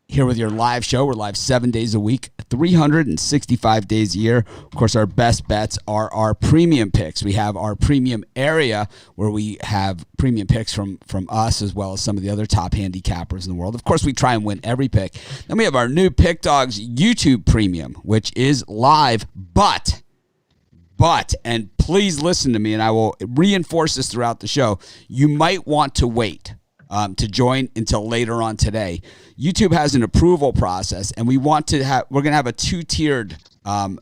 Here with your live show. We're live 7 days a week, 365 days a year. Of course, our best bets are our premium picks. We have our premium area where we have premium picks from us as well as some of the other top handicappers in the world. Of course, we try and win every pick. Then we have our new Pick Dogs YouTube premium, which is live, but, and please listen to me, and I will reinforce this throughout the show, you might want to wait to join until later on today. YouTube has an approval process, and we're going to have a two-tiered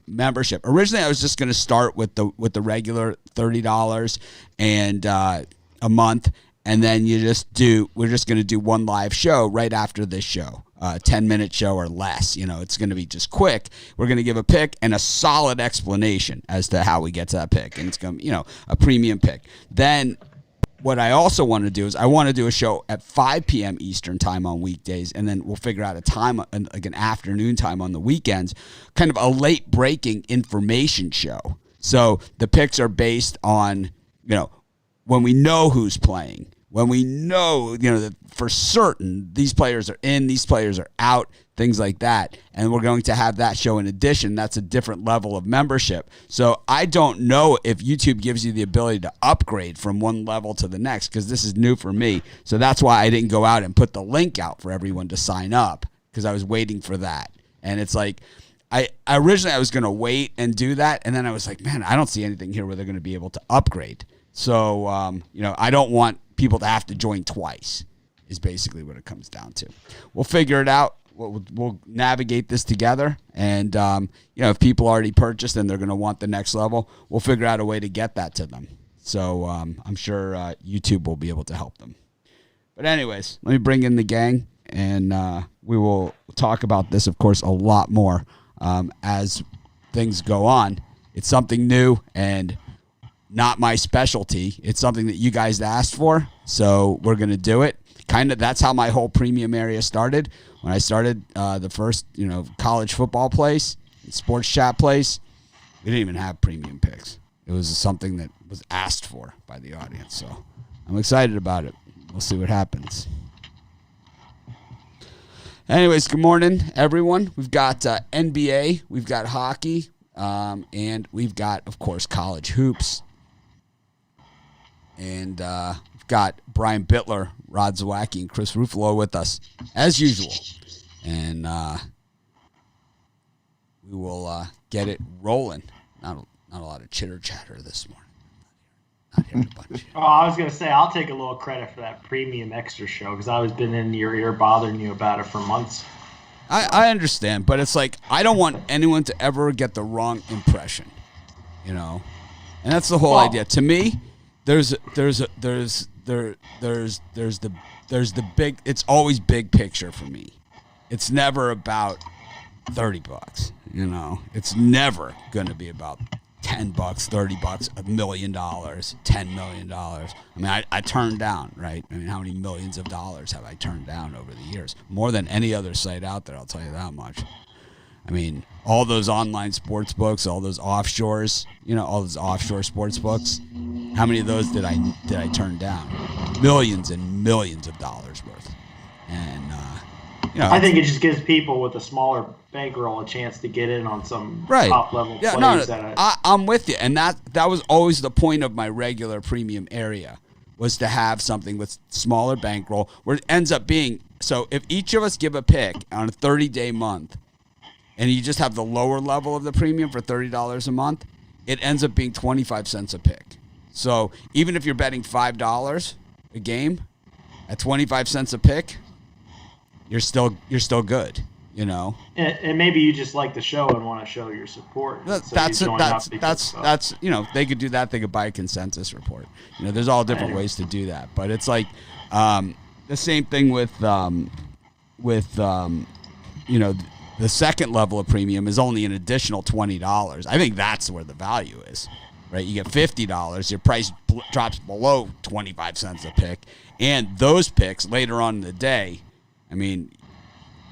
membership. Originally, I was just going to start with the regular $30 and a month, and then we're just going to do one live show right after this show. 10-minute show or less. It's going to be just quick. We're going to give a pick and a solid explanation as to how we get to that pick, and it's going to, a premium pick. Then what I also want to do is I want to do a show at 5 p.m. Eastern time on weekdays, and then we'll figure out a time, like an afternoon time on the weekends, kind of a late-breaking information show. So the picks are based on, when we know who's playing, when we know, that for certain these players are in, these players are out, things like that. And we're going to have that show in addition. That's a different level of membership. So I don't know if YouTube gives you the ability to upgrade from one level to the next, because this is new for me. So that's why I didn't go out and put the link out for everyone to sign up, because I was waiting for that. And it's like, originally I was going to wait and do that. And then I was like, man, I don't see anything here where they're going to be able to upgrade. So, I don't want people to have to join twice is basically what it comes down to. We'll figure it out. We'll navigate this together. And, if people already purchased and they're going to want the next level, we'll figure out a way to get that to them. So I'm sure YouTube will be able to help them. But anyways, let me bring in the gang, and we will talk about this, of course, a lot more as things go on. It's something new and not my specialty. It's something that you guys asked for, so we're going to do it. That's how my whole premium area started. When I started the first, college football place, sports chat place, we didn't even have premium picks. It was something that was asked for by the audience, so I'm excited about it. We'll see what happens. Anyways, good morning, everyone. We've got NBA, we've got hockey, and we've got, of course, college hoops. And we've got Brian Bittler, Rod Zawacki, and Chris Ruffalo with us, as usual. And we will get it rolling. Not a lot of chitter-chatter this morning. Not hearing a bunch. I was going to say, I'll take a little credit for that premium extra show, because I've been in your ear bothering you about it for months. I understand, but it's like, I don't want anyone to ever get the wrong impression, And that's the whole idea. To me, there's the big. It's always big picture for me. It's never about $30. It's never going to be about $10, $30, $1 million, $10 million. I mean, I turned down, right? I mean, how many millions of dollars have I turned down over the years? More than any other site out there, I'll tell you that much. I mean, all those online sports books, all those offshores, all those offshore sports books. How many of those did I turn down? Millions and millions of dollars worth. And I think it just gives people with a smaller bankroll a chance to get in on some top level plays. I'm with you, and that was always the point of my regular premium area, was to have something with smaller bankroll, where it ends up being. So if each of us give a pick on a 30-day month, and you just have the lower level of the premium for $30 a month, it ends up being 25 cents a pick. So even if you're betting $5 a game at 25 cents a pick, you're still good, And maybe you just like the show and want to show your support. That's they could do that. They could buy a consensus report. There's all different ways to do that. But it's like the same thing with the second level of premium is only an additional $20. I think that's where the value is, right? You get $50, your price drops below 25 cents a pick, and those picks later on in the day, I mean,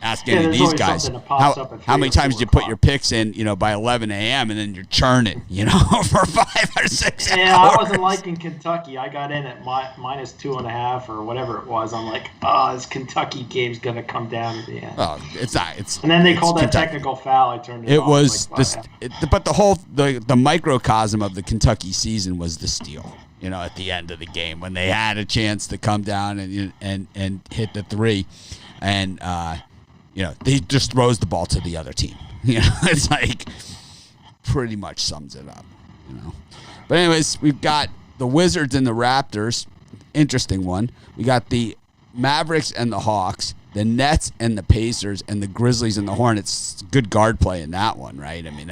Ask any of these guys. How many times do you put your picks in, by 11 a.m. and then you're churning, for 5 or 6 hours? Yeah, I wasn't liking Kentucky. I got in at minus 2.5 or whatever it was. I'm like, this Kentucky game's going to come down at the end. Oh, it's not. And then they called that technical foul. I turned it off. Was but the microcosm of the Kentucky season was the steal. At the end of the game when they had a chance to come down and hit the three, and he just throws the ball to the other team. It's like pretty much sums it up. But anyways, we've got the Wizards and the Raptors. Interesting one. We got the Mavericks and the Hawks, the Nets and the Pacers, and the Grizzlies and the Hornets. Good guard play in that one, right? I mean,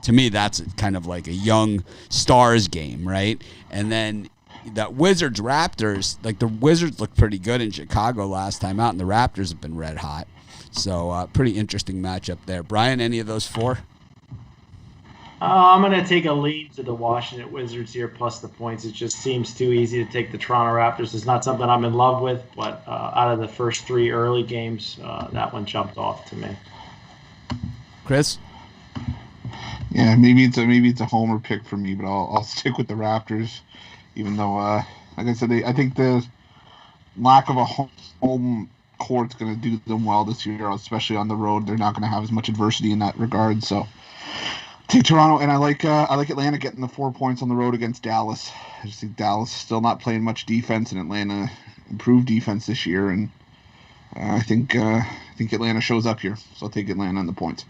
to me, that's kind of like a young stars game, right? And then that Wizards-Raptors, like the Wizards looked pretty good in Chicago last time out, and the Raptors have been red hot. So pretty interesting matchup there. Brian, any of those four? I'm going to take a lead to the Washington Wizards here, plus the points. It just seems too easy to take the Toronto Raptors. It's not something I'm in love with, but out of the first 3 early games, that one jumped off to me. Chris? Yeah, maybe it's a homer pick for me, but I'll stick with the Raptors, even though, like I said, I think the lack of a home court's going to do them well this year, especially on the road. They're not going to have as much adversity in that regard. So take Toronto, and I like Atlanta getting the 4 points on the road against Dallas. I just think Dallas is still not playing much defense, and Atlanta improved defense this year, and I think Atlanta shows up here. So I'll take Atlanta on the points.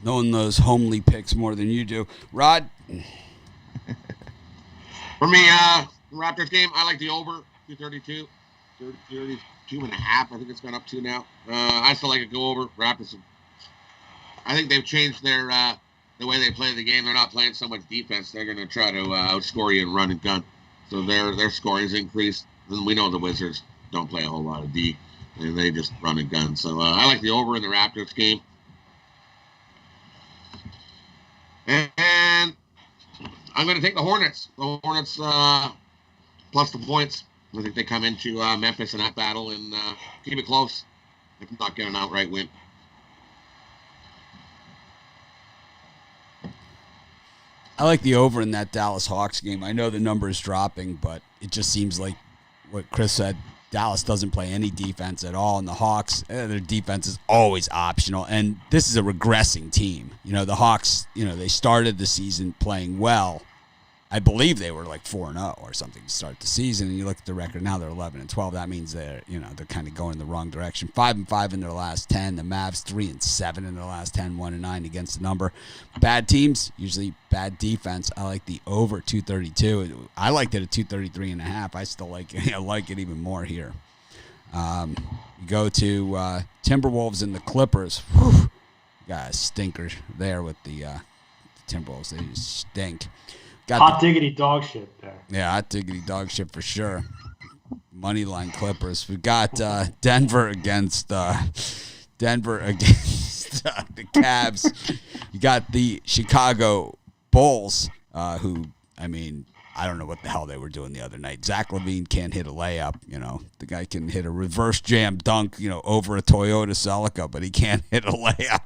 Knowing those homely picks more than you do. Rod? For me, Raptors game, I like the over, 232. 32.5, I think it's gone up to now. I still like it go over. Raptors, I think they've changed their the way they play the game. They're not playing so much defense. They're going to try to outscore you and run and gun. So their scoring's increased. And we know the Wizards don't play a whole lot of D, and they just run and gun. So I like the over in the Raptors game. And I'm going to take the Hornets. The Hornets plus the points. I think they come into Memphis in that battle and keep it close, if not get an outright win. I like the over in that Dallas Hawks game. I know the number is dropping, but it just seems like what Chris said. Dallas doesn't play any defense at all, and the Hawks, their defense is always optional, and this is a regressing team. The Hawks, they started the season playing well. I believe they were like 4-0 or something to start the season, and you look at the record now, they're 11-12. That means they're kind of going in the wrong direction. 5-5 in their last 10. The Mavs 3-7 in their last 10, 1-9 against the number. Bad teams, usually bad defense. I like the over 232. I liked it at 233.5. I still like it. I like it even more here. You go to Timberwolves and the Clippers. Whew, got a stinker there with the Timberwolves. They just stink. Hot diggity dog shit there. Yeah, hot diggity dog shit for sure. Moneyline Clippers. We got Denver against the Cavs. You got the Chicago Bulls, who, I mean, I don't know what the hell they were doing the other night. Zach LaVine can't hit a layup. The guy can hit a reverse jam dunk, over a Toyota Celica, but he can't hit a layup.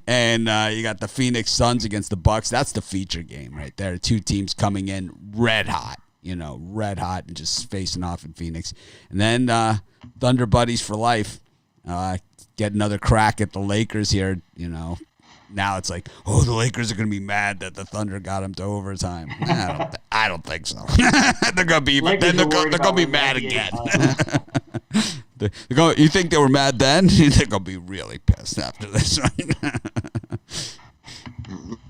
And you got the Phoenix Suns against the Bucks. That's the feature game right there. 2 teams coming in red hot, red hot and just facing off in Phoenix. And then Thunder Buddies for life. Get another crack at the Lakers here, Now it's like, the Lakers are going to be mad that the Thunder got them to overtime. I don't think so. They're going to be, but then they're going to be mad again. You think they were mad then? They're going to be really pissed after this one.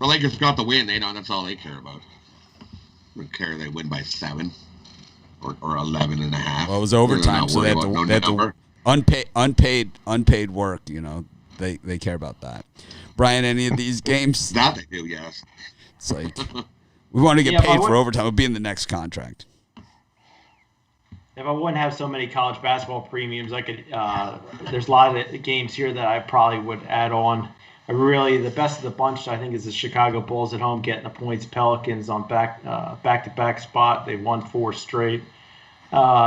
The Lakers got the win. That's all they care about. They don't care if they win by 7 or 11.5. Well, it was overtime, so they had to unpaid work. They care about that. Brian, any of these games? That they do, yes. It's like, we want to get paid for overtime. It'll be in the next contract. If I wouldn't have so many college basketball premiums, I could. There's a lot of games here that I probably would add on. The best of the bunch, I think, is the Chicago Bulls at home getting the points. Pelicans on back-to-back spot. They won 4 straight.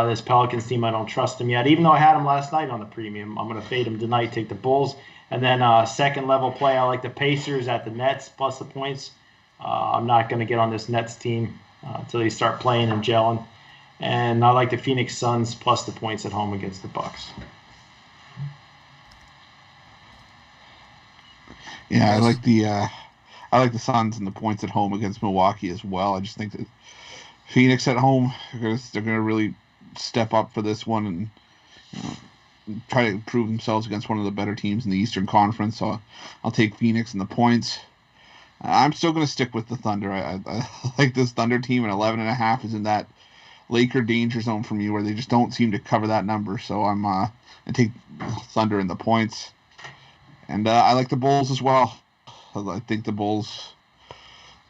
This Pelicans team, I don't trust them yet. Even though I had them last night on the premium, I'm going to fade them tonight, take the Bulls. And then second level play, I like the Pacers at the Nets plus the points. I'm not going to get on this Nets team until they start playing and gelling. And I like the Phoenix Suns plus the points at home against the Bucks. Yeah, I like the Suns and the points at home against Milwaukee as well. I just think that Phoenix at home, they're going to really step up for this one and try to prove themselves against one of the better teams in the Eastern Conference. So I'll take Phoenix and the points. I'm still going to stick with the Thunder. I like this Thunder team, and 11.5 is in that Laker danger zone for me where they just don't seem to cover that number. So I'm going to take Thunder and the points. And I like the Bulls as well. I think the Bulls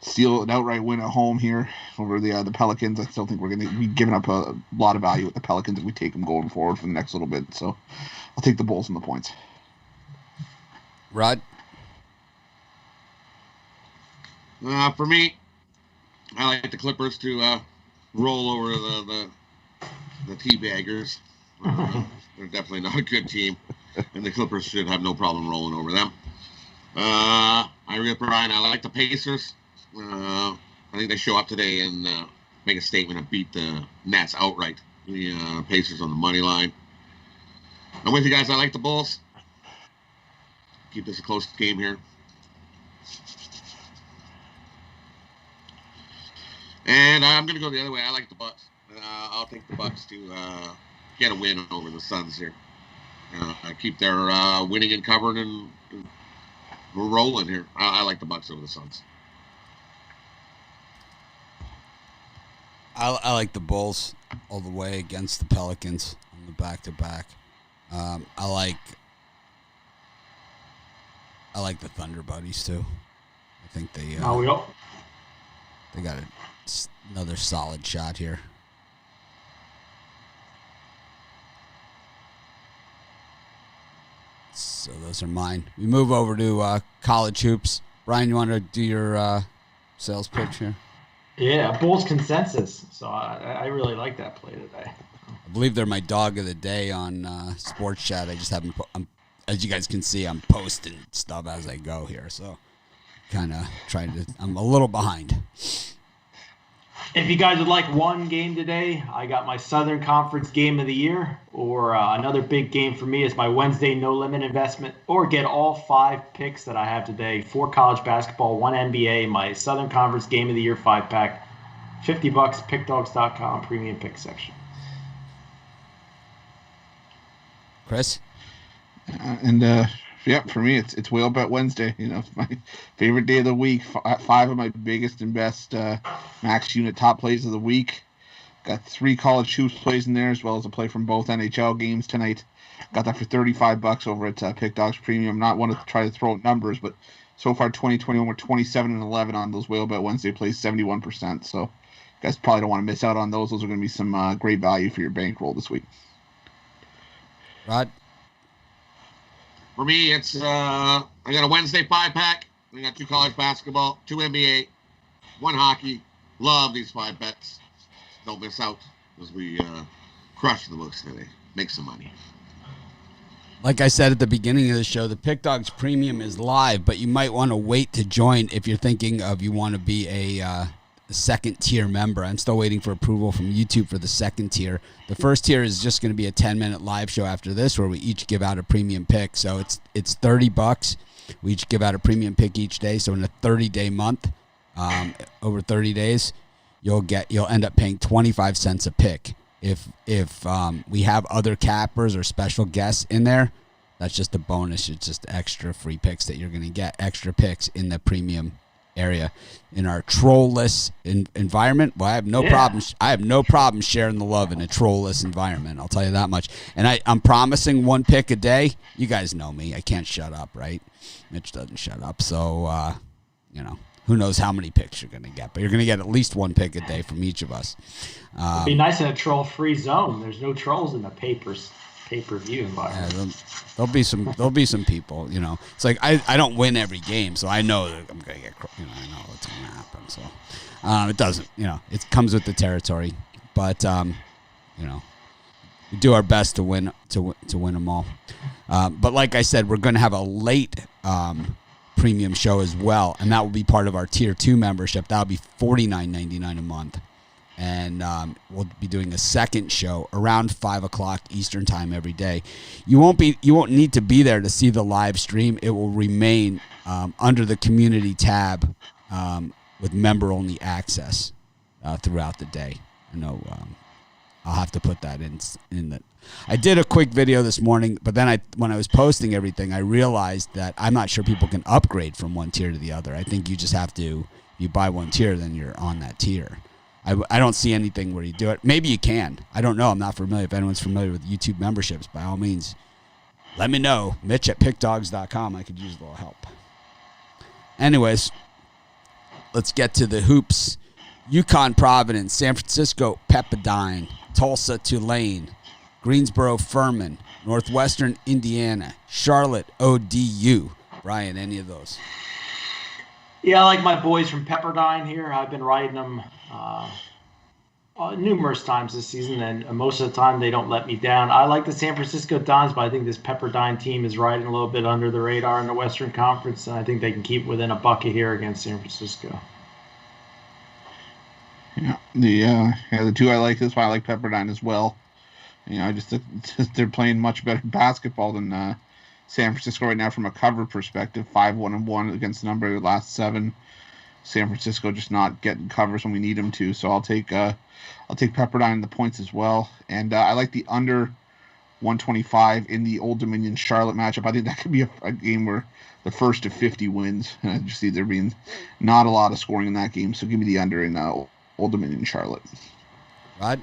steal an outright win at home here over the Pelicans. I still think we're going to be giving up a lot of value with the Pelicans if we take them going forward for the next little bit. So I'll take the Bulls and the points. Rod? For me, I like the Clippers to roll over the Teabaggers. They're definitely not a good team, and the Clippers should have no problem rolling over them. I agree with Brian. I like the Pacers. I think they show up today and make a statement and beat the Nets outright. The Pacers on the money line. I'm with you guys. I like the Bulls. Keep this a close game here. And I'm going to go the other way. I like the Bucks. I'll take the Bucks to get a win over the Suns here. Keep their winning and covering, and we're rolling here. I like the Bucks over the Suns. I like the Bulls all the way against the Pelicans on the back-to-back. I like the Thunder Buddies too. I think they got another solid shot here. So those are mine. We move over to college hoops. Brian, you want to do your sales pitch here? Yeah, Bulls consensus. So I really like that play today. I believe they're my dog of the day on Sports Chat. I just haven't. As you guys can see, I'm posting stuff as I go here. So kind of trying to. I'm a little behind. If you guys would like one game today, I got my Southern Conference Game of the Year, or another big game for me is my Wednesday No Limit investment, or get all 5 picks that I have today, 4 college basketball, 1 NBA, my Southern Conference Game of the Year 5-pack, $50, pickdogs.com, premium pick section. Chris? For me, it's Whale Bet Wednesday. It's my favorite day of the week. 5 of my biggest and best max unit top plays of the week. Got 3 college hoops plays in there, as well as a play from both NHL games tonight. Got that for $35 over at Pick Dogs Premium. Not one to try to throw out numbers, but so far 2021 we're 27-11 on those Whale Bet Wednesday plays, 71%. So you guys probably don't want to miss out on those. Those are going to be some great value for your bankroll this week. Rod? For me, it's I got a Wednesday 5-pack. I got 2 college basketball, 2 NBA, 1 hockey. Love these 5 bets. Don't miss out as we crush the books today. Make some money. Like I said at the beginning of the show, the Pick Dogs Premium is live, but you might want to wait to join if you're thinking of you want to be a second-tier member. I'm still waiting for approval from YouTube for the second tier. The first tier is just going to be a 10-minute live show after this where we each give out a premium pick. So it's $30. We each give out a premium pick each day. So in a 30-day month, over 30 days, you'll end up paying 25 cents a pick. If we have other cappers or special guests in there, that's just a bonus. It's just extra free picks that you're going to get, extra picks in the premium area. In our troll-less environment, well, I have no problem sharing the love in a troll-less environment. I'll tell you that much. And I'm promising 1 pick a day. You guys know me. I can't shut up, right? Mitch doesn't shut up. So, who knows how many picks you're going to get. But you're going to get at least 1 pick a day from each of us. It'd be nice in a troll-free zone. There's no trolls in the pay-per-view environment. Yeah, there'll be some people, It's like I don't win every game, so I know that I'm gonna get, I know what's gonna happen. So it doesn't, it comes with the territory. But we do our best to win them all. But like I said, we're going to have a late premium show as well, and that will be part of our Tier 2 membership. That'll be $49.99 a month. And we'll be doing a second show around 5 o'clock Eastern time every day. You won't need to be there to see the live stream. It will remain under the community tab with member-only access throughout the day. I know I'll have to put that in the. I did a quick video this morning, but then when I was posting everything, I realized that I'm not sure people can upgrade from one tier to the other. I think you just have to. You buy one tier, then you're on that tier. I don't see anything where you do it. Maybe you can. I don't know. I'm not familiar. If anyone's familiar with YouTube memberships, by all means, let me know. Mitch at pickdogs.com. I could use a little help. Anyways, let's get to the hoops. Yukon Providence, San Francisco Pepperdine, Tulsa Tulane, Greensboro Furman, Northwestern Indiana, Charlotte ODU. Brian, any of those? Yeah, I like my boys from Pepperdine here. I've been riding them numerous times this season, and most of the time they don't let me down. I like the San Francisco Dons, but I think this Pepperdine team is riding a little bit under the radar in the Western Conference, and I think they can keep within a bucket here against San Francisco. Yeah, the two I like. This one I like Pepperdine as well. I just they're playing much better basketball than San Francisco right now from a cover perspective. 5-1-1 against the number of the last 7. San Francisco just not getting covers when we need them to. So I'll take Pepperdine in the points as well. And I like the under 125 in the Old Dominion Charlotte matchup. I think that could be a game where the first of 50 wins. And I just see there being not a lot of scoring in that game. So give me the under in Old Dominion Charlotte. Rod?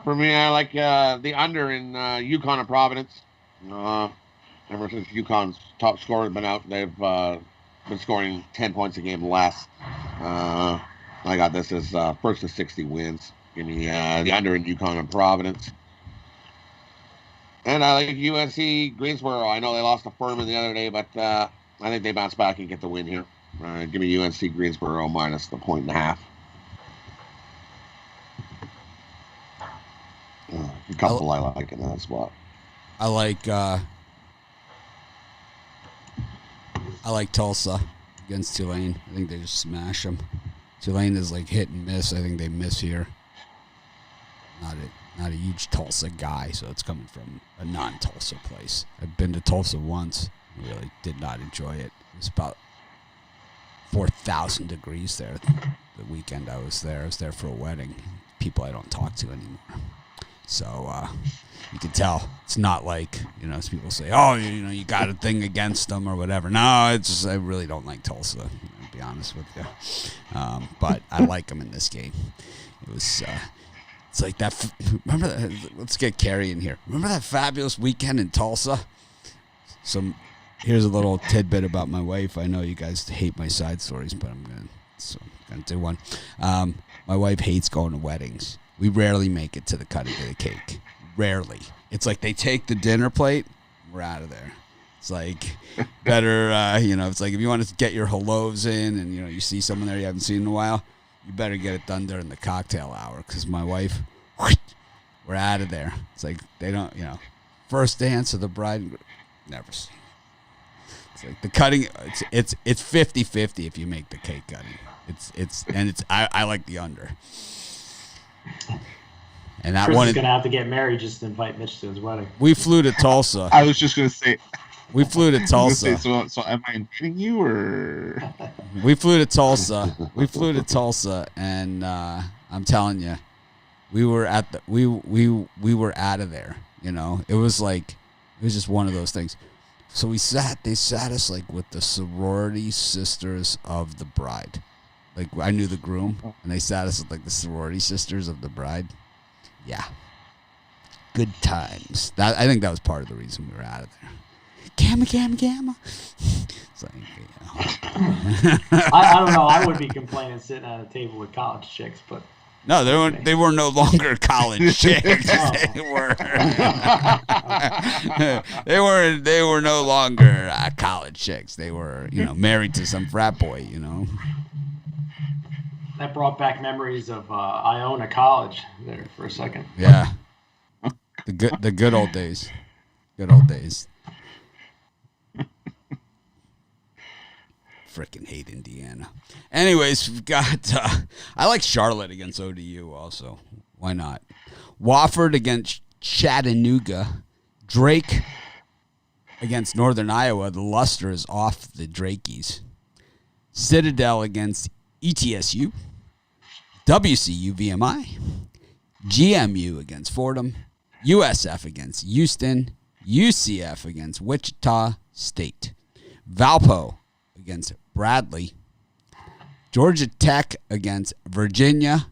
For me, I like the under in Yukon and Providence. Ever since Yukon's top scorer has been out, they've been scoring 10 points a game less. I got this as first of 60 wins. Give me the under in Yukon and Providence. And I like UNC Greensboro. I know they lost to Furman the other day, but I think they bounce back and get the win here. Give me UNC Greensboro minus the 1.5. A couple I like in that spot. I like Tulsa against Tulane. I think they just smash them. Tulane is like hit and miss. I think they miss here. Not a huge Tulsa guy, so it's coming from a non-Tulsa place. I've been to Tulsa once. I really did not enjoy it. It was about 4,000 degrees there the weekend I was there. I was there for a wedding. People I don't talk to anymore. So you can tell it's not like, as people say, oh, you got a thing against them or whatever. No, it's just I really don't like Tulsa, to be honest with you. But I like them in this game. It was, it's like that. Remember that? Let's get Carrie in here. Remember that fabulous weekend in Tulsa? Here's a little tidbit about my wife. I know you guys hate my side stories, but I'm gonna do one. My wife hates going to weddings. We rarely make it to the cutting of the cake. Rarely. It's like they take the dinner plate, we're out of there. It's like better, it's like if you want to get your hellos in and, you see someone there you haven't seen in a while, you better get it done during the cocktail hour because my wife, we're out of there. It's like they don't, first dance of the bride, never seen. It's like the cutting, it's 50-50 if you make the cake cutting. I like the under. And that Chris one is gonna have to get married just to invite Mitch to his wedding. We flew to Tulsa. I was just gonna say. We flew to Tulsa. So am I inviting you or? We flew to Tulsa. And I'm telling you, we were we were out of there. It was just one of those things. So they sat us like with the sorority sisters of the bride. Like I knew the groom, and they sat us with like the sorority sisters of the bride. Yeah, good times. I think that was part of the reason we were out of there. Gamma. It's like, I don't know. I would be complaining sitting at a table with college chicks, but no, they were no longer college chicks. They were no longer college chicks. They were married to some frat boy. That brought back memories of Iona College there for a second. Yeah, the good old days. Good old days. Freaking hate Indiana. Anyways, we've got. I like Charlotte against ODU also. Why not? Wofford against Chattanooga. Drake against Northern Iowa. The luster is off the Drakies. Citadel against ETSU. WCU VMI. GMU against Fordham. USF against Houston. UCF against Wichita State. Valpo against Bradley. Georgia Tech against Virginia.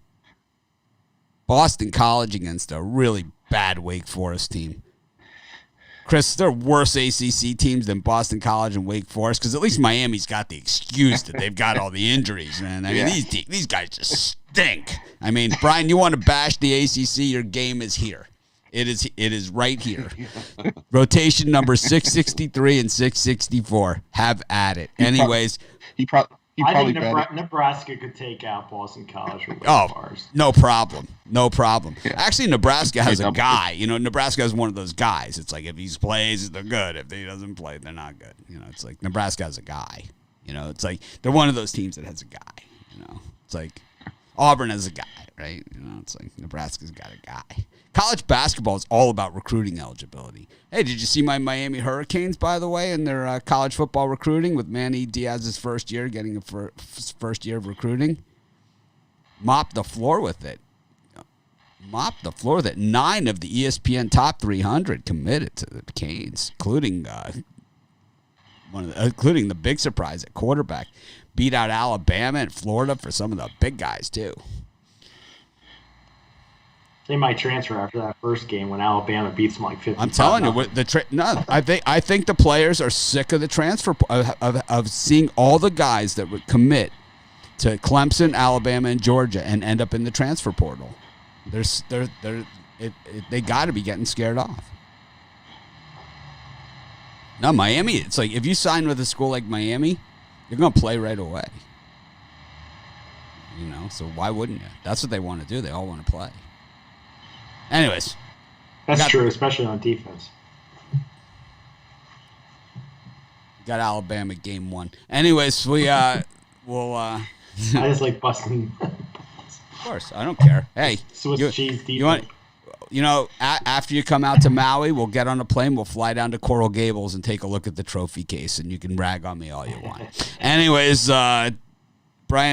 Boston College against a really bad Wake Forest team. Chris, there are worse ACC teams than Boston College and Wake Forest because at least Miami's got the excuse that they've got all the injuries, man. I mean, these guys just stink. I mean, Brian, you want to bash the ACC? Your game is here. It is right here. Rotation number 663 and 664. Have at it. Anyways, I think Nebraska could take out Boston College with Forest. No problem. No problem. Yeah. Actually, Nebraska has a guy. You know, Nebraska has one of those guys. It's like if he plays, they're good. If he doesn't play, they're not good. You know, it's like Nebraska has a guy. You know, it's like they're one of those teams that has a guy. You know, it's like Auburn has a guy, right? You know, it's like Nebraska's got a guy. College basketball is all about recruiting eligibility. Hey, did you see my Miami Hurricanes, by the way, in their college football recruiting with Manny Diaz's first year, getting a first year of recruiting? Mopped the floor with it. 9 of the ESPN top 300 committed to the Canes, including the big surprise at quarterback. Beat out Alabama and Florida for some of the big guys, too. They might transfer after that first game when Alabama beats them like 50. I'm telling you, I think the players are sick of the transfer of seeing all the guys that would commit to Clemson, Alabama, and Georgia and end up in the transfer portal. They got to be getting scared off. Now Miami, it's like if you sign with a school like Miami, you're going to play right away. You know, so why wouldn't you? That's what they want to do. They all want to play. Anyways. That's true, especially on defense. Got Alabama game 1. Anyways, we'll I just like busting. Of course, I don't care. Hey, Swiss cheese defense. After you come out to Maui, we'll get on a plane, we'll fly down to Coral Gables and take a look at the trophy case, and you can rag on me all you want. Anyways, Brian,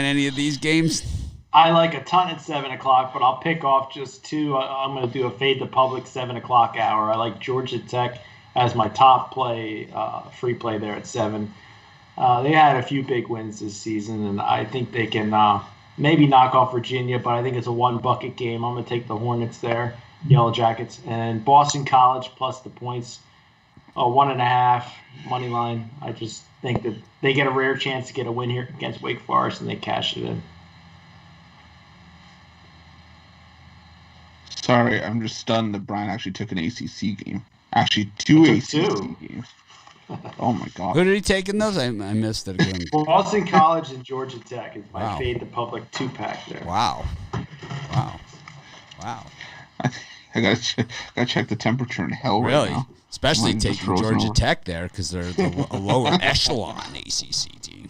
any of these games? I like a ton at 7 o'clock, but I'll pick off just 2. I'm going to do a fade the public 7 o'clock hour. I like Georgia Tech as my top play, free play there at 7. They had a few big wins this season, and I think they can maybe knock off Virginia, but I think it's a 1-bucket game. I'm going to take the Hornets there, Yellow Jackets, and Boston College plus the points, 1.5 money line. I just think that they get a rare chance to get a win here against Wake Forest, and they cash it in. Sorry, I'm just stunned that Brian actually took an ACC game. Actually, 2 ACC games. Oh, my God. Who did he take in those? I missed it again. Boston College and Georgia Tech is my fade the public 2-pack there. Wow. I gotta check the temperature in hell really? Right now. Especially taking Georgia Tech there because they're a lower echelon ACC team.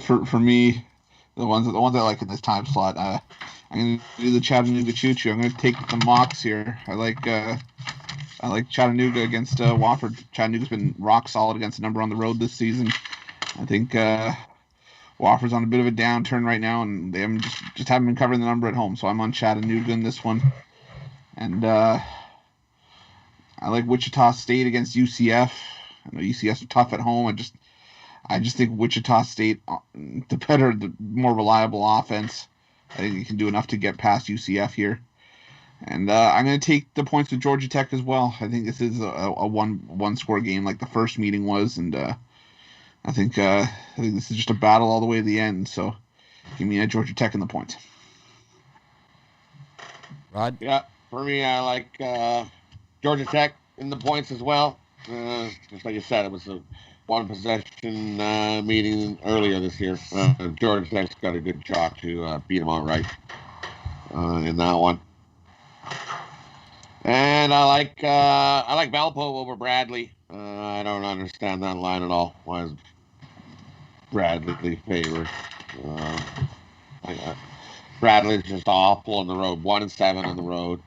For me, the ones I like in this time slot, I'm going to do the Chattanooga Choo-Choo. I'm going to take the Mocs here. I like Chattanooga against Wofford. Chattanooga's been rock solid against a number on the road this season. I think Wofford's on a bit of a downturn right now, and they just haven't been covering the number at home. So I'm on Chattanooga in this one. And I like Wichita State against UCF. I know UCF's tough at home. I just think Wichita State, the more reliable offense. I think you can do enough to get past UCF here. And I'm going to take the points with Georgia Tech as well. I think this is a one-score game like the first meeting was. And I think this is just a battle all the way to the end. So give me a Georgia Tech in the points. Rod? Yeah, for me, I like Georgia Tech in the points as well. Just like you said, it was one possession meeting earlier this year. Georgia Tech's got a good chalk to beat them outright in that one. And I like Valpo over Bradley. I don't understand that line at all. Why is Bradley favored? Bradley's just awful on the road. 1-7 on the road.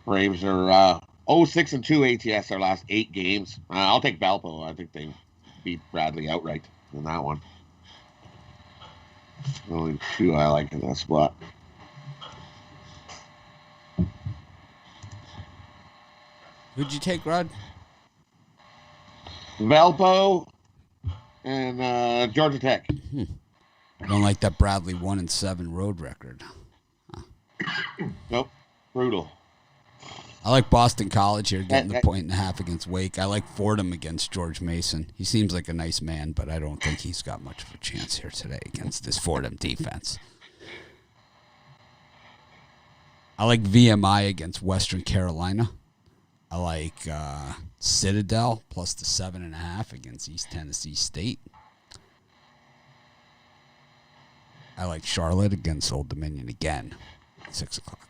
Braves are 0-6-2 ATS their last 8 games. I'll take Valpo. I think they beat Bradley outright in that one. Only 2 I like in that spot. Who'd you take, Rod? Valpo and Georgia Tech. I don't like that Bradley 1-7 road record. Nope, brutal. I like Boston College here getting the 1.5 against Wake. I like Fordham against George Mason. He seems like a nice man, but I don't think he's got much of a chance here today against this Fordham defense. I like VMI against Western Carolina. I like Citadel plus the 7.5 against East Tennessee State. I like Charlotte against Old Dominion again at 6 o'clock.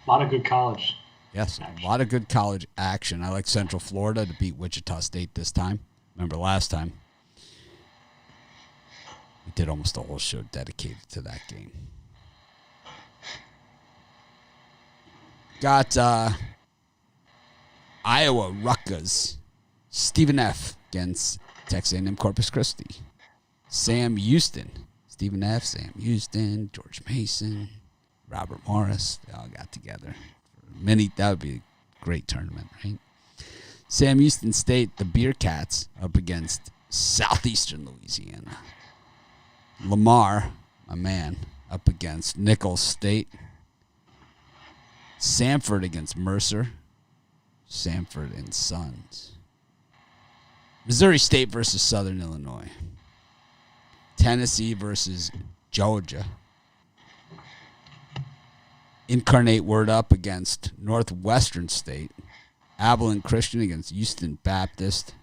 A lot of good college. Yes, a lot of good college action. I like Central Florida to beat Wichita State this time. Remember last time? We did almost a whole show dedicated to that game. Got Iowa Rutgers. Stephen F. against Texas A&M Corpus Christi. Sam Houston. Stephen F., Sam Houston, George Mason, Robert Morris. They all got together. That would be a great tournament, right? Sam Houston State, the Bearcats, up against Southeastern Louisiana. Lamar, my man, up against Nichols State. Samford against Mercer. Samford and Sons. Missouri State versus Southern Illinois. Tennessee versus Georgia. Incarnate Word up against Northwestern State. Abilene Christian against Houston Baptist.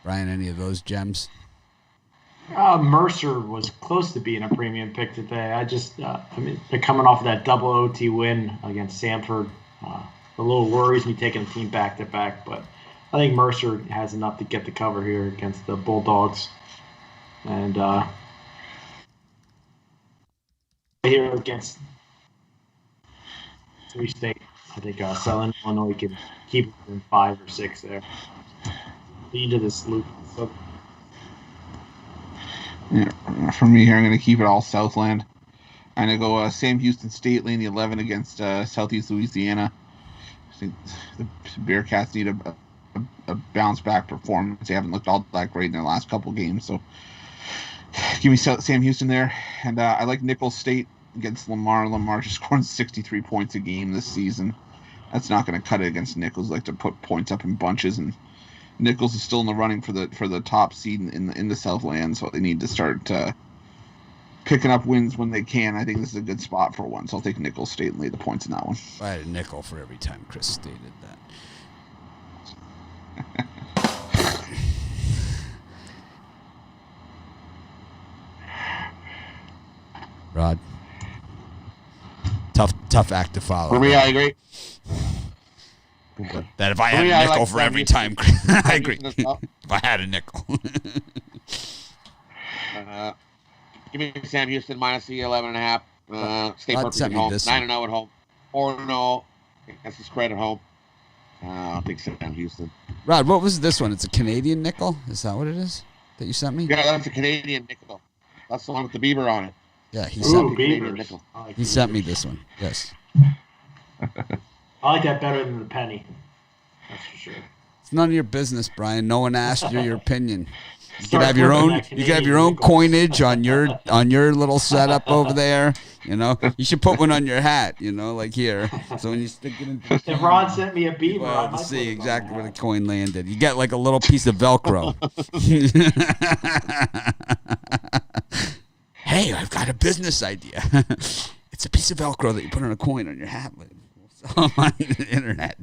Brian, any of those gems? Mercer was close to being a premium pick today. They're coming off of that double OT win against Samford. A little worries me taking the team back to back, but I think Mercer has enough to get the cover here against the Bulldogs. And here against Missouri State, I think Southern Illinois can keep it in 5 or 6 there. Lead to this loop. So, yeah, for me here, I'm going to keep it all Southland. I'm going to go Sam Houston State laying the 11 against Southeast Louisiana. I think the Bearcats need a bounce back performance. They haven't looked all that great in their last couple games, so give me Sam Houston there. And I like Nichols State against Lamar. Lamar just scoring 63 points a game this season. That's not going to cut it against Nichols. Like to put points up in bunches, and Nichols is still in the running for the top seed in the Southland, so they need to start picking up wins when they can. I think this is a good spot for one, so I'll take Nichols State and lay the points in that one. I had a nickel for every time Chris stated that. Rod. Tough act to follow. For me, I agree. That if I had a nickel for every time, I agree. If I had a nickel. Give me Sam Houston minus the 11.5. Stay perfect at home. 9-0 at home. 4-0 against the spread at home. I'll take Sam Houston. Rod, what was this one? It's a Canadian nickel? Is that what it is that you sent me? Yeah, that's a Canadian nickel. That's the one with the beaver on it. Yeah, he sent me Canadian nickel. He sent me this one. Yes. I like that better than the penny. That's for sure. It's none of your business, Brian. No one asked you your opinion. You could have your own. You could have your own coinage on your little setup over there. You know, you should put one on your hat. You know, like here. So when you stick it in. If Ron sent me a beaver, well, to see exactly where the coin landed, you get like a little piece of Velcro. Hey, I've got a business idea. It's a piece of Velcro that you put on a coin on your hat. On the internet.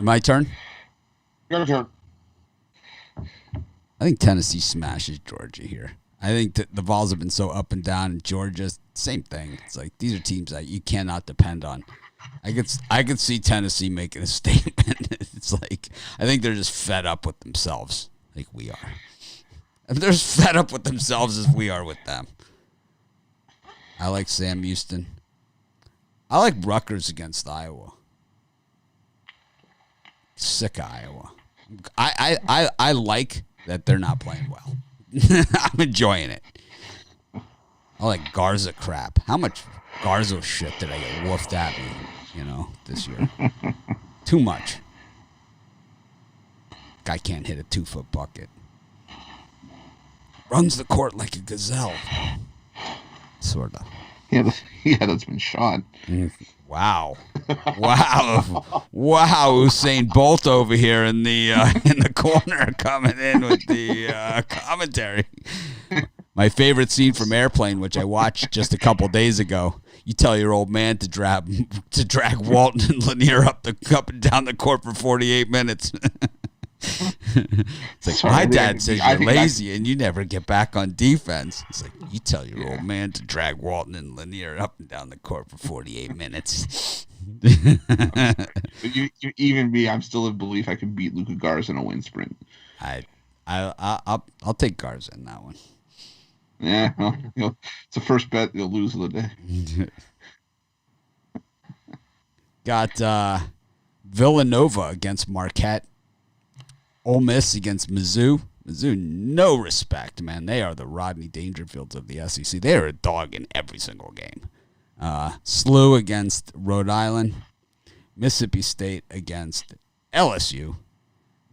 My turn? Your turn. I think Tennessee smashes Georgia here. I think that the Vols have been so up and down, and Georgia, same thing. It's like these are teams that you cannot depend on. I could see Tennessee making a statement. It's like I think they're just fed up with themselves, like we are. They're as fed up with themselves as we are with them. I like Sam Houston. I like Rutgers against Iowa. Sick of Iowa. I like that they're not playing well. I'm enjoying it. I like Garza crap. How much Garza shit did I get woofed at me, this year? Too much. Guy can't hit a 2-foot bucket. Runs the court like a gazelle. Sort of. Yeah, that's been shot. Wow. Usain Bolt over here in the corner coming in with the commentary. My favorite scene from Airplane, which I watched just a couple days ago. You tell your old man to drag Walton and Lanier up and down the court for 48 minutes. It's like, Sorry, my dad says you're lazy and you never get back on defense. It's like, you tell your old man to drag Walton and Lanier up and down the court for 48 minutes. Even me, I'm still in belief I can beat Luka Garza in a wind sprint. I'll take Garza in that one. Yeah, well, it's the first bet you'll lose of the day. Got Villanova against Marquette. Ole Miss against Mizzou. Mizzou, no respect, man. They are the Rodney Dangerfields of the SEC. They are a dog in every single game. SLU against Rhode Island. Mississippi State against LSU.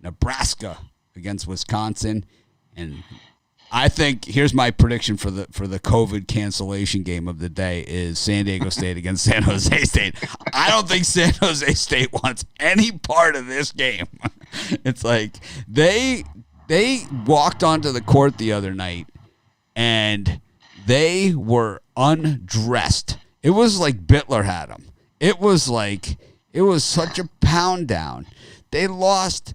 Nebraska against Wisconsin. And I think here's my prediction for the COVID cancellation game of the day is San Diego State against San Jose State. I don't think San Jose State wants any part of this game. It's like they walked onto the court the other night and they were undressed. It was like Bitler had them. It was such a pound down. They lost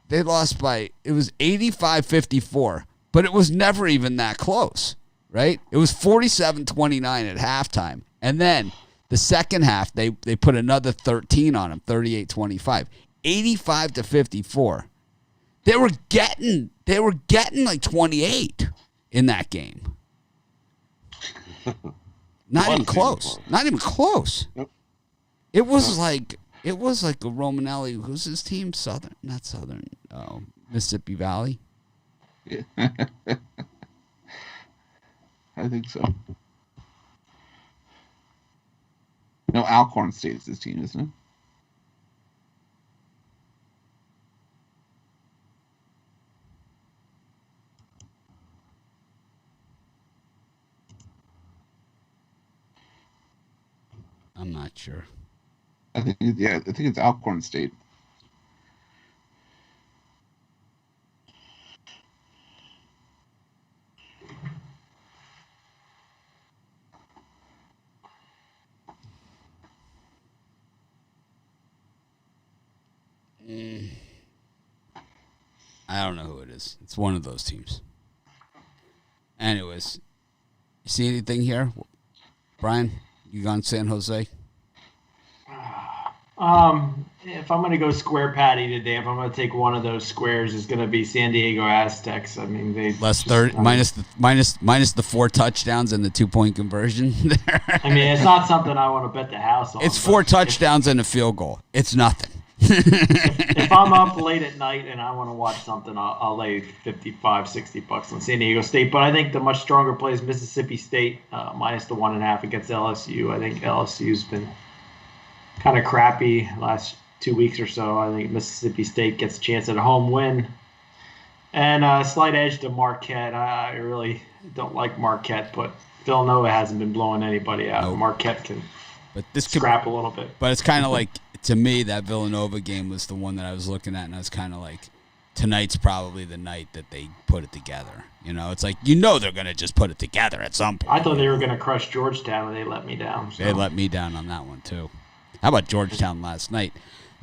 by, it was 85-54. But it was never even that close, right? It was 47-29 at halftime. And then the second half, they put another 13 on them, 38-25. 85-54. They were getting like 28 in that game. Not even close. Not even close. Nope. It was like a Romanelli. Who's his team? Mississippi Valley. Yeah. I think so. No, Alcorn State is his team, isn't it? I'm not sure. I think it's Alcorn State. I don't know who it is. It's one of those teams. Anyways, you see anything here? Brian, you gone San Jose? If I'm going to go square patty today, if I'm going to take one of those squares, it's going to be San Diego Aztecs. I mean, they minus the 4 touchdowns and the 2-point conversion. I mean, it's not something I want to bet the house on. It's 4 touchdowns and a field goal. It's nothing. If I'm up late at night and I want to watch something, I'll lay $55-$60 on San Diego State. But I think the much stronger play is Mississippi State minus the 1.5 against LSU. I think LSU's been kind of crappy last 2 weeks or so. I think Mississippi State gets a chance at a home win. And a slight edge to Marquette. I really don't like Marquette, but Villanova hasn't been blowing anybody out. Nope. Marquette can scrap a little bit. But it's kind of like, to me, that Villanova game was the one that I was looking at, and I was kind of like, tonight's probably the night that they put it together. It's like, they're going to just put it together at some point. I thought they were going to crush Georgetown, and they let me down. So. They let me down on that one, too. How about Georgetown last night?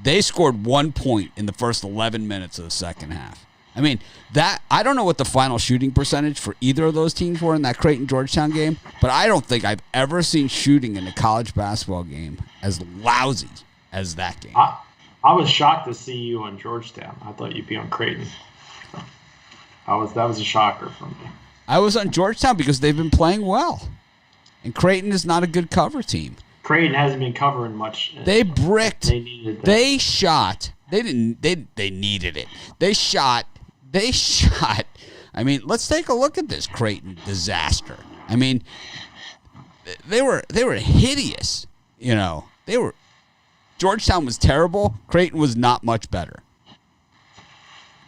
They scored 1 point in the first 11 minutes of the second half. I mean, I don't know what the final shooting percentage for either of those teams were in that Creighton-Georgetown game, but I don't think I've ever seen shooting in a college basketball game as lousy as that game. I was shocked to see you on Georgetown. I thought you'd be on Creighton. That was a shocker for me. I was on Georgetown because they've been playing well. And Creighton is not a good cover team. Creighton hasn't been covering much. They bricked. They needed that. They shot. They didn't. They needed it. They shot. I mean, let's take a look at this Creighton disaster. I mean, they were hideous. You know, Georgetown was terrible. Creighton was not much better.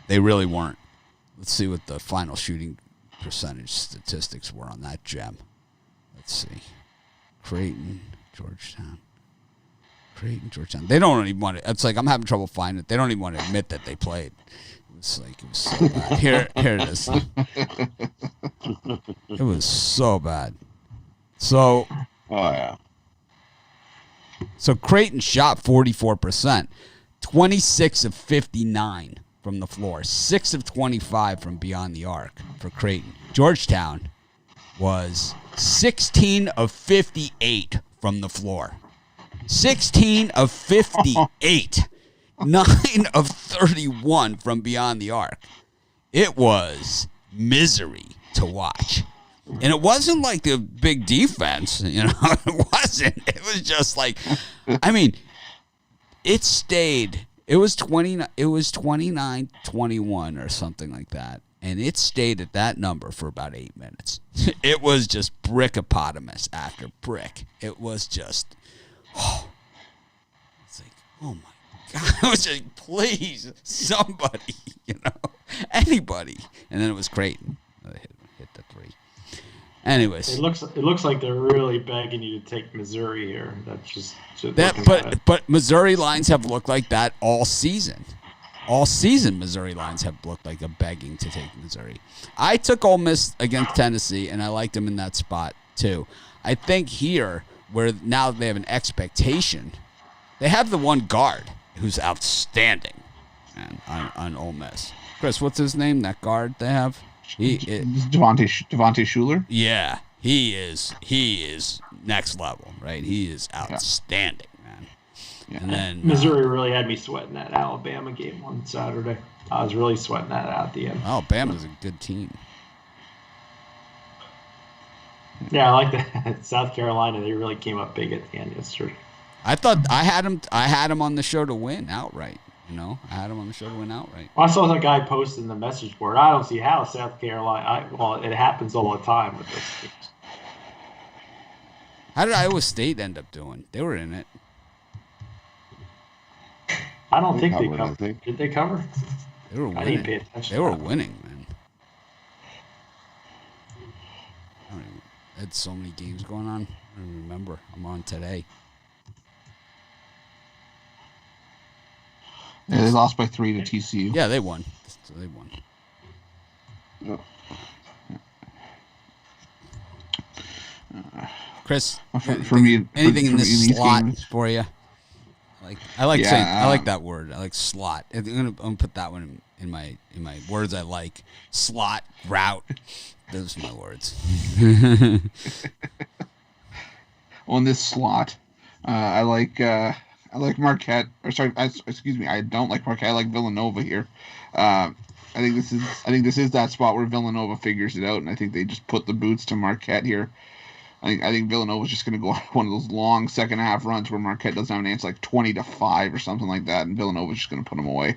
They really weren't. Let's see what the final shooting percentage statistics were on that gem. Let's see. Creighton, Georgetown. They don't even want to. It's like I'm having trouble finding it. They don't even want to admit that they played. It was so bad. Here it is. It was so bad. So. Oh yeah. So Creighton shot 44%, 26 of 59 from the floor, 6 of 25 from beyond the arc for Creighton. Georgetown was 16 of 58 from the floor. 16 of 58. 9 of 31 from beyond the arc. It was misery to watch. And it wasn't like the big defense, you know. It wasn't. It was just like, I mean, it stayed. It was 29-21 or something like that. And it stayed at that number for about 8 minutes. It was just brickopotamus after brick. It was just, it's like, oh my God. I was like, please, somebody, you know, anybody. And then it was Creighton. Hit the three. Anyways, it looks like they're really begging you to take Missouri here. That's just but Missouri lines have looked like that all season. All season, Missouri lines have looked like a begging to take Missouri. I took Ole Miss against Tennessee, and I liked them in that spot too. I think here, where now they have an expectation, they have the one guard who's outstanding, man, on Ole Miss. Chris, what's his name? That guard they have. Devontae Schuler. Yeah, he is next level, right? He is outstanding, man. Yeah. And then Missouri really had me sweating that Alabama game on Saturday. I was really sweating that out at the end. Alabama's a good team. Yeah, I like that. South Carolina, they really came up big at the end yesterday. I thought I had him on the show to win outright. You know, I had him on the show to win outright. I saw that guy posting in the message board. I don't see how South Carolina. It happens all the time with this teams. How did Iowa State end up doing? They were in it. I don't think they covered. Did they cover? They were winning. I didn't pay attention. They were winning, man. I had so many games going on. I don't remember. I'm on today. Yeah, they lost by 3 to TCU. Yeah, they won. So they won. Chris, anything in this slot games? For you? I like saying I like that word. I like slot. I'm gonna put that one in my words. I like slot, route. Those are my words. On this slot, I like Marquette. Excuse me. I don't like Marquette. I like Villanova here. I think this is that spot where Villanova figures it out, and I think they just put the boots to Marquette here. I think Villanova's just going to go on one of those long second half runs where Marquette doesn't have an answer, like 20-5 or something like that, and Villanova's just going to put them away.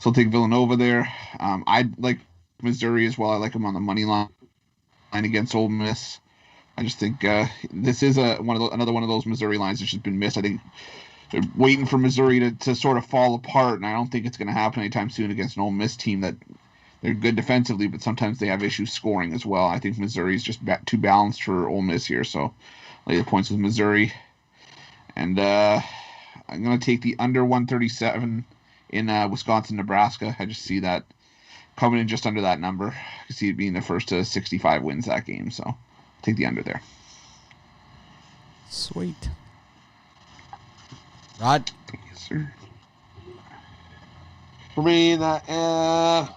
So I'll take Villanova there. I like Missouri as well. I like them on the money line against Ole Miss. I just think this is another one of those Missouri lines that's just been missed. I think they're waiting for Missouri to sort of fall apart, and I don't think it's going to happen anytime soon against an Ole Miss team that they're good defensively, but sometimes they have issues scoring as well. I think Missouri's just too balanced for Ole Miss here, so I'll lay the points with Missouri. And I'm going to take the under 137 in Wisconsin, Nebraska. I just see that coming in just under that number. I can see it being the first to 65 wins that game, so take the under there. Sweet. Rod? Yes, sir. For me, I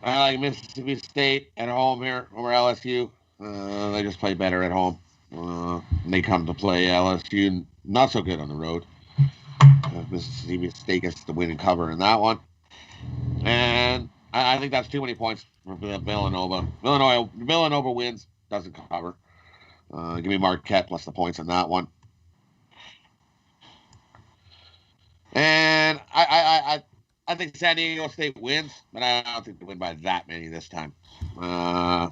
like Mississippi State at home here over LSU. They just play better at home. They come to play LSU not so good on the road. Mississippi State gets the win and cover in that one. And I think that's too many points for Villanova. Villanova wins, doesn't cover. Give me Marquette plus the points in that one. And I think San Diego State wins, but I don't think they win by that many this time. I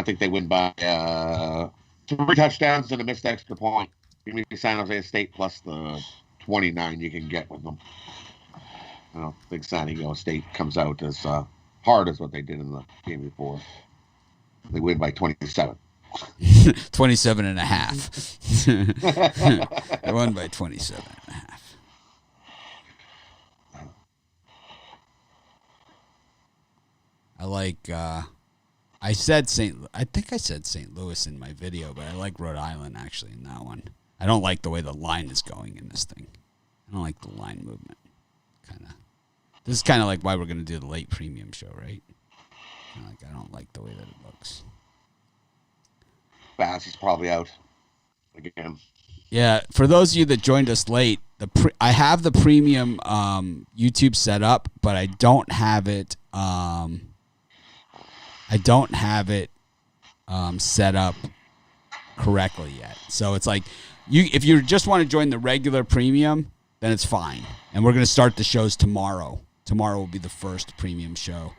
think they win by 3 touchdowns and a missed extra point. Give me San Jose State plus the 29 you can get with them. I don't think San Diego State comes out as hard as what they did in the game before. They win by 27. 27 and a half. They won by 27 and a half. I like, I think I said St. Louis in my video, but I like Rhode Island actually in that one. I don't like the way the line is going in this thing. I don't like the line movement. This is kind of like why we're going to do the late premium show, right? I don't like the way that it looks. Bass is probably out again. Yeah, for those of you that joined us late, I have the premium YouTube set up, but I don't have it. Set up correctly yet. So it's like if you just want to join the regular premium, then it's fine. And we're going to start the shows tomorrow. Tomorrow will be the first premium show.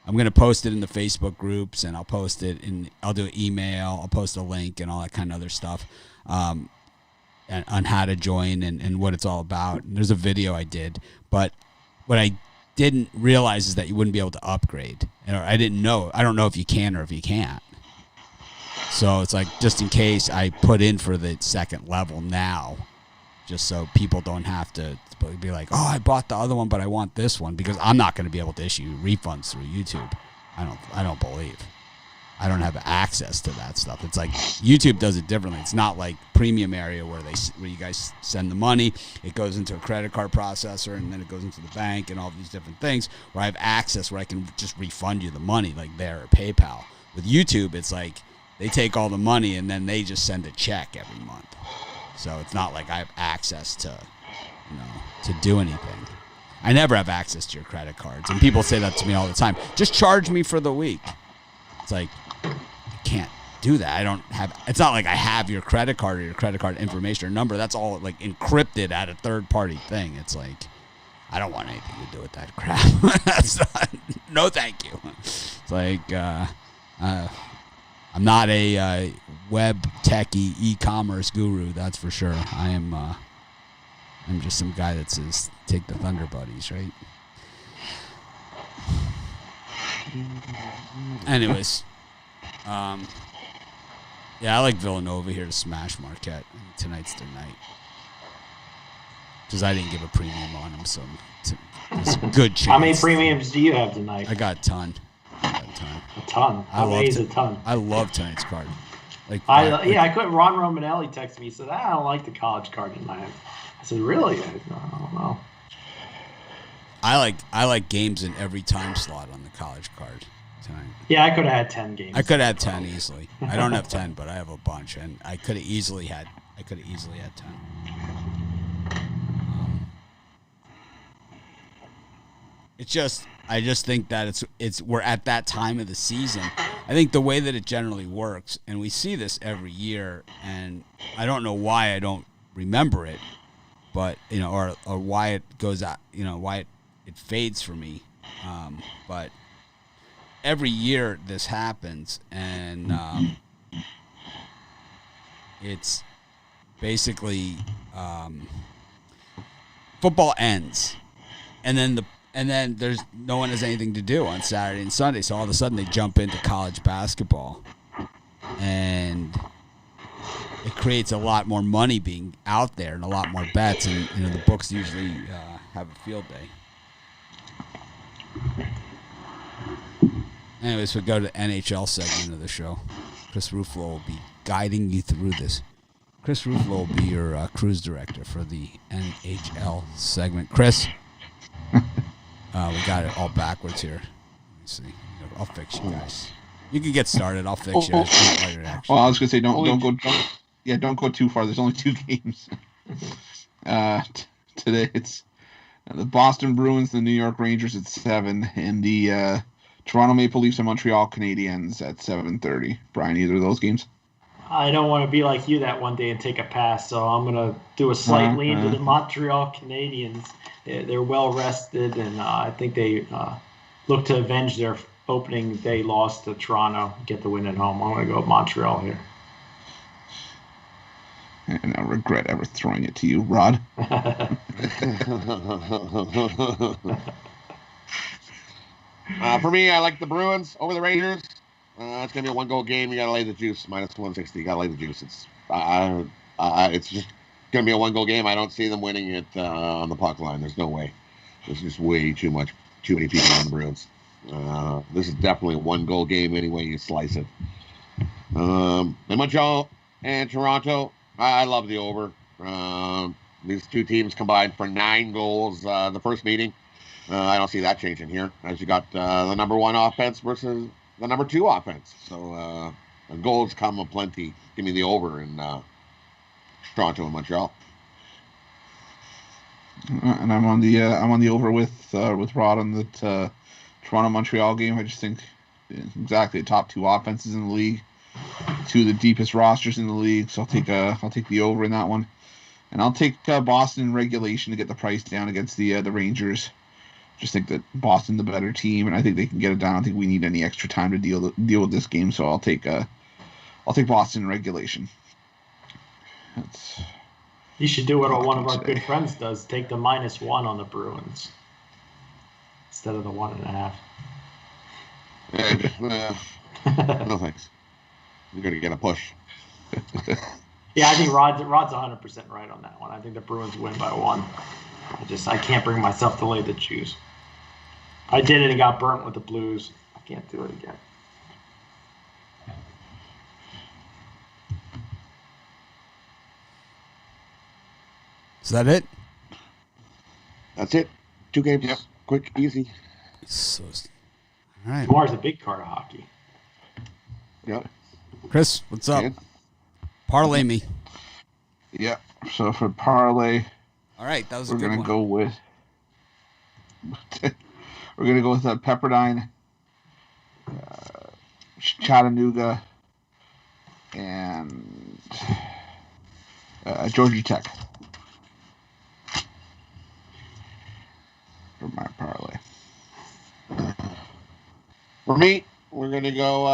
I'm going to post it in the Facebook groups, and I'll post it I'll do an email. I'll post a link and all that kind of other stuff and on how to join and what it's all about. And there's a video I did, but what I didn't realize is that you wouldn't be able to upgrade. And I didn't know. I don't know if you can or if you can't. So it's like, just in case, I put in for the second level now, just so people don't have to be like, oh, I bought the other one, but I want this one, because I'm not going to be able to issue refunds through YouTube. I don't believe. I don't have access to that stuff. It's like YouTube does it differently. It's not like Premium Area where you guys send the money, it goes into a credit card processor, and then it goes into the bank and all these different things, where I have access where I can just refund you the money like there or PayPal. With YouTube, it's like they take all the money and then they just send a check every month. So it's not like I have access to do anything. I never have access to your credit cards. And people say that to me all the time. Just charge me for the week. It's like, I can't do that. I don't have, it's not like I have your credit card or your credit card information or number. That's all like encrypted at a third party thing. It's like, I don't want anything to do with that crap. That's not, no thank you. It's like, I'm not a web techie e-commerce guru, that's for sure. I'm just some guy that says, take the Thunder Buddies, right? Anyways, yeah, I like Villanova here to smash Marquette. Tonight's their night. Because I didn't give a premium on them, so there's a good chance. How many premiums do you have tonight? I got a ton. A ton? How many is a ton? I love tonight's card. I couldn't. Ron Romanelli texted me. He said, I don't like the college card tonight. I said, really? I don't know. I like games in every time slot on the college card tonight. Yeah, I could have had 10 games. I could have had 10 easily. I don't have 10, but I have a bunch, and I could have easily had 10. I just think that we're at that time of the season. I think the way that it generally works, and we see this every year, and I don't know why I don't remember it, but or why it goes out, why it fades for me. But every year this happens, and it's basically football ends, and then there's no one has anything to do on Saturday and Sunday. So all of a sudden they jump into college basketball, and it creates a lot more money being out there and a lot more bets. And the books usually have a field day. Anyways, we go to the NHL segment of the show. Chris Ruffalo will be guiding you through this. Chris Ruffalo will be your cruise director for the NHL segment. Chris. We got it all backwards here. Let me see. I'll fix you guys. You can get started. I'll fix you. Well, I was gonna say don't go too far. There's only 2 games. Today it's the Boston Bruins, the New York Rangers at 7, and the Toronto Maple Leafs and Montreal Canadiens at 7:30. Brian, either of those games? I don't want to be like you that one day and take a pass, so I'm going to do a slight lean to the Montreal Canadiens. They're well rested, and I think they look to avenge their opening day loss to Toronto, get the win at home. I'm going to go with Montreal here. And I regret ever throwing it to you, Rod. For me, I like the Bruins over the Rangers. It's going to be a 1-goal game. You got to lay the juice. -160. You got to lay the juice. It's just going to be a 1-goal game. I don't see them winning it on the puck line. There's no way. There's just way too many people on the Bruins. This is definitely a 1-goal game any way you slice it. And Montreal and Toronto, I love the over. These 2 teams combined for 9 goals the first meeting. I don't see that changing here, as you got the number 1 offense versus the number 2 offense. So goals come aplenty. Give me the over in Toronto and Montreal. And I'm on the over with Rod on the Toronto Montreal game. I just think exactly the top 2 offenses in the league, 2 of the deepest rosters in the league. So I'll take the over in that one, and I'll take Boston in regulation to get the price down against the Rangers. Just think that Boston the better team, and I think they can get it down. I don't think we need any extra time to deal with this game, so I'll take Boston in regulation. You should do what one of our good friends does: take the -1 on the Bruins instead of the 1.5. No thanks. You're gonna get a push. Yeah, I think Rod's 100% right on that one. I think the Bruins win by 1. I can't bring myself to lay the juice. I did it and got burnt with the Blues. I can't do it again. Is that it? That's it. 2 games. Yep. Quick, easy. So, all right. Tomorrow's a big card of hockey. Yep. Chris, what's up? Parlay me. Yeah. So for parlay, all right, that was a we're good one. We're gonna go with Pepperdine, Chattanooga, and Georgia Tech for my parlay. For me, we're going to go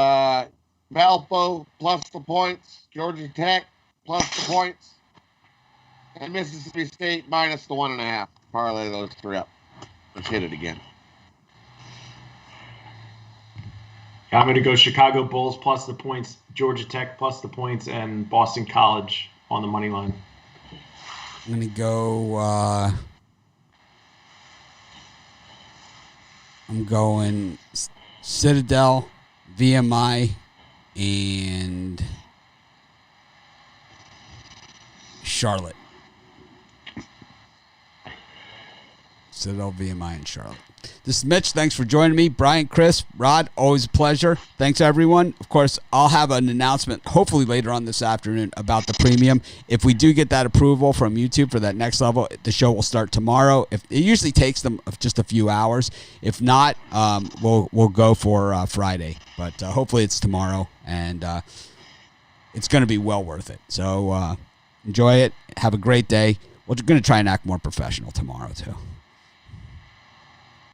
Valpo plus the points, Georgia Tech plus the points, and Mississippi State minus the 1.5. Parlay those 3 up. Let's hit it again. I'm going to go Chicago Bulls plus the points, Georgia Tech plus the points, and Boston College on the money line. I'm going to go I'm going Citadel, VMI, and Charlotte. Citadel, VMI, and Charlotte. This is Mitch. Thanks for joining me. Brian, Chris, Rod, always a pleasure. Thanks, everyone. Of course, I'll have an announcement hopefully later on this afternoon about the premium. If we do get that approval from YouTube for that next level, the show will start tomorrow. If it usually takes them just a few hours. If not, we'll go for Friday. But hopefully it's tomorrow, and it's going to be well worth it. So enjoy it. Have a great day. We're going to try and act more professional tomorrow, too.